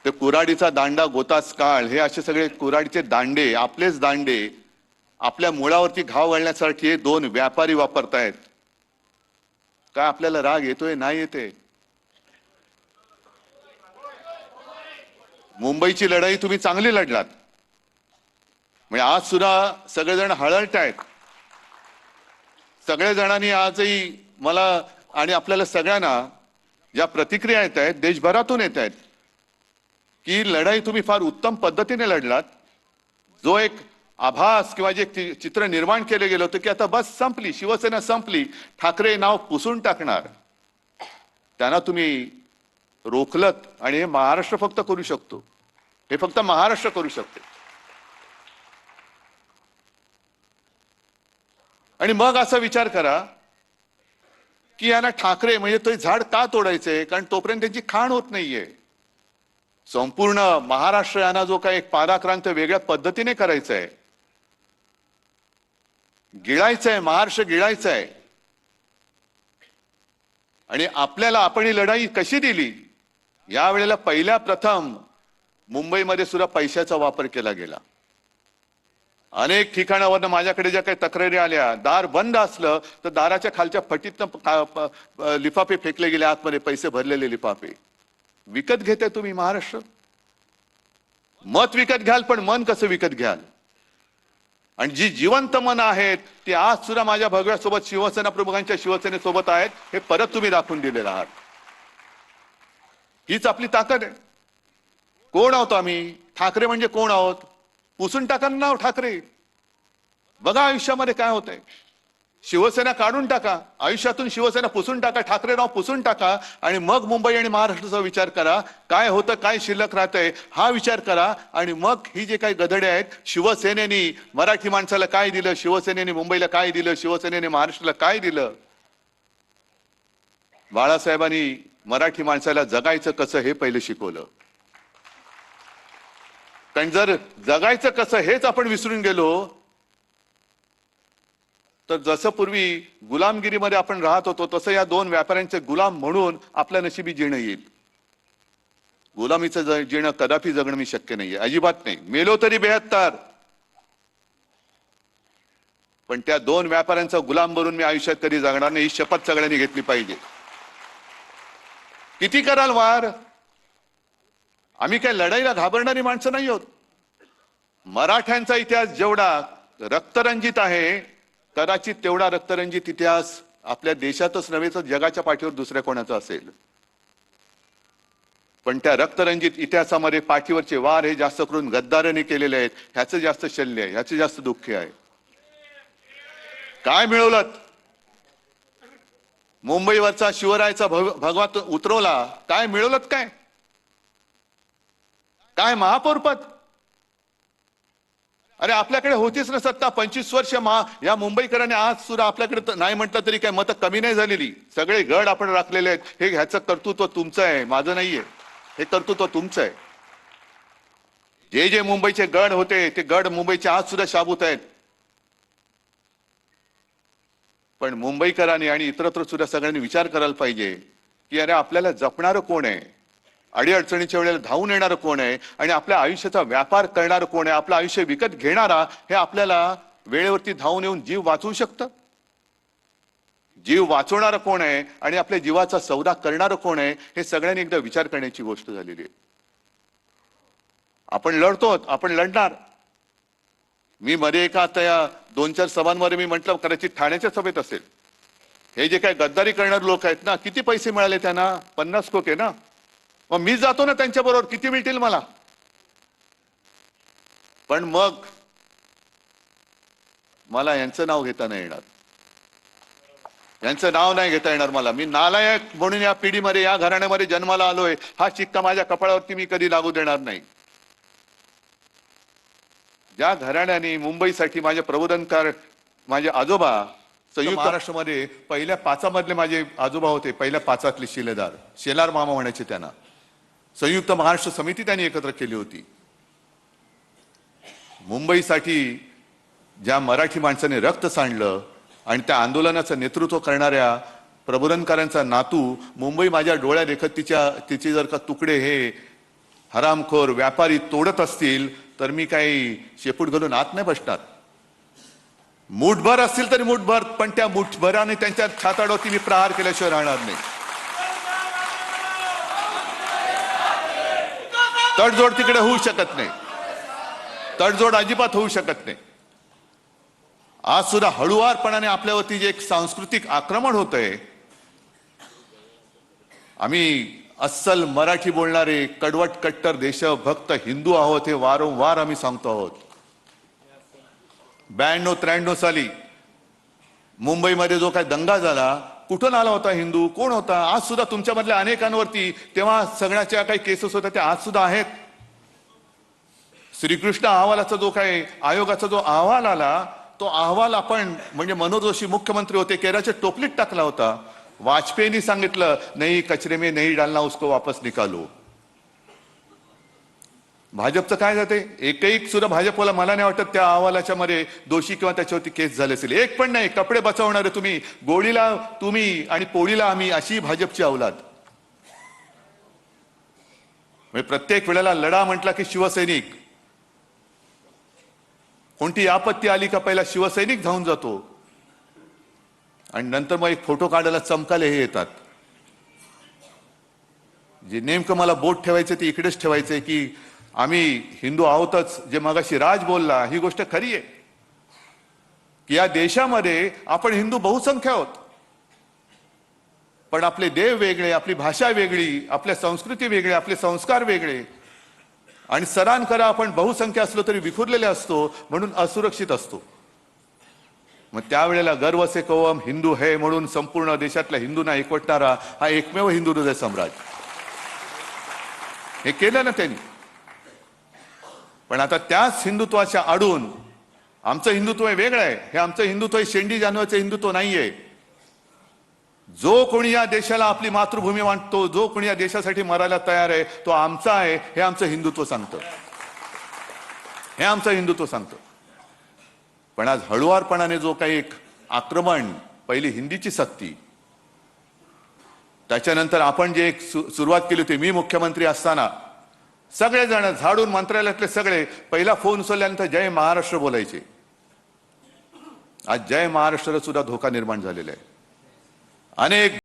ते कुऱ्हाडीचा दांडा गोतास काळ, हे असे सगळे कुऱ्हाडीचे दांडे, आपलेच दांडे आपल्या मुळावरती घाव घालण्यासाठी हे दोन व्यापारी वापरतायत. काय आपल्याला राग येतोय? नाही येते? मुंबईची लढाई तुम्ही चांगली लढलात. म्हणजे आज सुद्धा सगळेजण हळहळतायत. सगळे जणांनी आजही मला आणि आपल्याला सगळ्यांना ज्या प्रतिक्रिया येत आहेत देशभरातून येत आहेत की लढाई तुम्ही फार उत्तम पद्धतीने लढलात. जो एक आभास किंवा जे चित्र निर्माण केले गेलं होतं की आता बस संपली, शिवसेना संपली, ठाकरे नाव पुसून टाकणार, त्यांना तुम्ही रोखलत. आणि हे महाराष्ट्र फक्त करू शकतो, हे फक्त महाराष्ट्र करू शकते. आणि मग असा विचार करा की यांना ठाकरे म्हणजे तो झाड का तोडायचंय? कारण तोपर्यंत त्यांची खाण होत नाहीये. संपूर्ण महाराष्ट्र यांना जो काही एक पादाक्रांत वेगळ्या पद्धतीने करायचा आहे, गिळायचंय, महाराष्ट्र गिळायचंय. आणि आपल्याला आपण ही लढाई कशी दिली? यावेळेला पहिल्या प्रथम मुंबईमध्ये सुद्धा पैशाचा वापर केला गेला. अनेक ठिकाणावरनं माझ्याकडे ज्या काही तक्रारी आल्या, दार बंद असलं तर दाराच्या खालच्या फटीतनं लिफाफे फेकले गेले आतमध्ये, पैसे भरलेले लिफाफे. विकत घेताय तुम्ही महाराष्ट्र? मत विकत घ्याल, पण मन कसं विकत घ्याल? आणि जी जिवंत मन आहेत ती आज सुद्धा माझ्या भगव्यासोबत, शिवसेना प्रमुखांच्या शिवसेनेसोबत आहेत, हे परत तुम्ही दाखवून दिलेलं आहात. हीच आपली ताकद आहे. कोण आहोत आम्ही? ठाकरे म्हणजे कोण आहोत? पुसून टाका नाव ठाकरे. बघा आयुष्यामध्ये काय होतंय. शिवसेना काढून टाका आयुष्यातून, शिवसेना पुसून टाका, ठाकरे नाव पुसून टाका, आणि मग मुंबई आणि महाराष्ट्राचा विचार करा. काय होतं, काय शिल्लक राहतंय हा विचार करा. आणि मग ही जे काही गधडे आहेत, शिवसेनेने मराठी माणसाला काय दिलं, शिवसेनेने मुंबईला काय दिलं, शिवसेनेने महाराष्ट्राला काय दिलं? बाळासाहेबांनी मराठी माणसाला जगायचं कसं हे पहिलं शिकवलं. कारण जर जगायचं कसं हेच आपण विसरून गेलो तर जसं पूर्वी गुलामगिरीमध्ये आपण राहत होतो तसं या दोन व्यापाऱ्यांचे गुलाम म्हणून आपल्या नशिबी जीणं येईल. गुलामीचं जीणं कदापि जगणं मी शक्य नाहीये, अजिबात नाही. मेलो तरी 72, पण त्या दोन व्यापाऱ्यांचा गुलाम बनून मी आयुष्यात कधी जगणार नाही, ही शपथ सगळ्यांनी घेतली पाहिजे. किती कराल वार? आम्ही काय लढाईला घाबरणारी माणसं नाही आहोत. मराठ्यांचा इतिहास जेवढा रक्तरंजित आहे, कदाचित तेवढा रक्तरंजित इतिहास आपल्या देशातच नव्हे तर जगाच्या पाठीवर दुसऱ्या कोणाचा असेल. पण त्या रक्तरंजित इतिहासामध्ये पाठीवरचे वार हे जास्त करून गद्दाराने केलेले आहेत. ह्याचं जास्त शल्य आहे, ह्याचं जास्त दुःख आहे. काय मिळवलं? मुंबईवरचा शिवरायाचा भगवा उतरवला, काय मिळवलं? काय काय महापौरपद? अरे आपल्याकडे होतीच ना सत्ता 25 वर्ष. या मुंबईकरांनी आज सुद्धा आपल्याकडे नाही म्हटलं तरी काय मतं कमी नाही झालेली. सगळे गड आपण राखलेले आहेत. हे ह्याचं कर्तृत्व तुमचं आहे, माझं नाहीये. हे कर्तृत्व तुमचं आहे. जे जे मुंबईचे गड होते ते गड मुंबईचे आज सुद्धा शाबूत आहेत. पण मुंबईकरांनी आणि इतरत्र सुद्धा सगळ्यांनी विचार करायला पाहिजे की अरे आपल्याला जपणारं कोण आहे, अडीअडचणीच्या वेळेला धावून येणारं कोण आहे, आणि आपल्या आयुष्याचा व्यापार करणारं कोण आहे, आपलं आयुष्य विकत घेणारा हे आपल्याला वेळेवरती धावून येऊन जीव वाचवू शकतं. जीव वाचवणारं कोण आहे आणि आपल्या जीवाचा सौदा करणारं कोण आहे, हे सगळ्यांनी एकदा विचार करण्याची गोष्ट झालेली आहे. आपण लढतो, आपण लढणार. मी मध्ये एका आता या 2-4 सभांमध्ये मी म्हटलं, कदाचित ठाण्याच्या सभेत असेल, हे जे काही गद्दारी करणारे लोक आहेत ना, किती पैसे मिळाले त्यांना? 50 कोटी ना. मग मी जातो ना त्यांच्या बरोबर, किती मिळतील मला? पण मग मला यांचं नाव घेता नाही येणार, यांचं नाव नाही घेता येणार मला. मी नालायक म्हणून या पिढीमध्ये, या घराण्यामध्ये जन्माला आलोय, हा शिक्का माझ्या कपाळावरती मी कधी लागू देणार नाही. ज्या घराण्याने मुंबईसाठी माझे प्रबोधनकार, माझे आजोबा संयुक्त महाराष्ट्रामध्ये पहिल्या 5 मधले माझे आजोबा होते, पहिल्या 5तले शिलेदार, शेलार मामा म्हणायचे त्यांना. संयुक्त महाराष्ट्र समिती त्यांनी एकत्र केली होती. मुंबईसाठी ज्या मराठी माणसाने रक्त सांडलं आणि त्या आंदोलनाचं नेतृत्व करणाऱ्या प्रबोधनकारांचा नातू मुंबई माझ्या डोळ्या देखत तिचे जर का तुकडे हे हरामखोर व्यापारी तोडत असतील तर मी काही शेपूट घालून आत नाही बसणार. मुठभर असतील तरी मुठभर, पण त्या मुठभराने त्यांच्या छाताडावरती मी प्रहार केल्याशिवाय राहणार नाही. तडजोड तिकडे होऊ शकत नाही. तडजोड अजिबात होऊ शकत नाही. आज सुद्धा हळुवारपणाने आपल्यावरती जे एक सांस्कृतिक आक्रमण होतंय, आम्ही अस्सल मराठी बोलणारे कडवट कट्टर देशभक्त हिंदू आहोत हे वारंवार आम्ही सांगतो आहोत. 92-93 साली मुंबईमध्ये जो काय दंगा झाला, कुठून आला होता हिंदू, कोण होता? आज सुद्धा तुमच्यामधल्या अनेकांवरती तेव्हा सगळ्याच्या काही केसेस होत्या त्या आज सुद्धा आहेत. श्रीकृष्ण अहवालाचा जो काय आयोगाचा जो अहवाल आला, तो अहवाल आपण म्हणजे मनोज जोशी मुख्यमंत्री होते, केराच्या टोपलीत टाकला होता. वाजपेयींनी सांगितलं नाही कचरे में नहीं डालना, उसको वापस निकालो. भाजपचं काय जाते? एकही सुद्धा भाजपला मला नाही वाटत त्या अहवालाच्या मध्ये दोषी किंवा त्याच्यावरती केस झाले असेल. एक पण नाही. कपडे बचावणारे तुम्ही, गोळीला तुम्ही आणि पोळीला आम्ही, अशी भाजपची अवलाद. म्हणजे प्रत्येक वेळेला लढा म्हटला की शिवसैनिक, कोणती आपत्ती आली का पहिला शिवसैनिक धावून जातो आणि नंतर मग एक फोटो काढायला चमकाले हे येतात. जे नेमकं मला बोट ठेवायचं ते इकडेच ठेवायचंय की आम्ही हिंदू आहोतच. जे मगाशी राज बोलला ही गोष्ट खरी आहे की या देशामध्ये आपण हिंदू बहुसंख्य आहोत, पण आपले देव वेगळे, आपली भाषा वेगळी, आपल्या संस्कृती वेगळी, आपले संस्कार वेगळे, आणि सरान करा आपण बहुसंख्य असलो तरी विखुरलेले असतो, म्हणून असुरक्षित असतो. मग त्यावेळेला गर्व से कवम हिंदू है म्हणून संपूर्ण देशातल्या हिंदूंना एकवटणारा हा एकमेव हिंदू हृदय सम्राट हे केलं ना त्यांनी. पण आता त्याच हिंदुत्वाच्या आडून आमचं हिंदुत्व वेगळं आहे. हे आमचं हिंदुत्व शेंडी जानवाचं हिंदुत्व नाहीये. जो कोणी या देशाला आपली मातृभूमी मानतो, जो कोणी या देशासाठी मरायला तयार आहे, तो आमचा आहे, हे आमचं हिंदुत्व सांगतं. हे आमचं हिंदुत्व सांगतं. पण आज हळुवारपणाने जो काही एक आक्रमण, पहिली हिंदीची सक्ती, त्याच्यानंतर आपण जे एक सुरुवात केली होती, मी मुख्यमंत्री असताना सगळेजण झाडून मंत्रालयातले सगळे पहिला फोन उचलल्यानंतर जय महाराष्ट्र बोलायचे. आज जय महाराष्ट्राला सुद्धा धोका निर्माण झालेला आहे. अनेक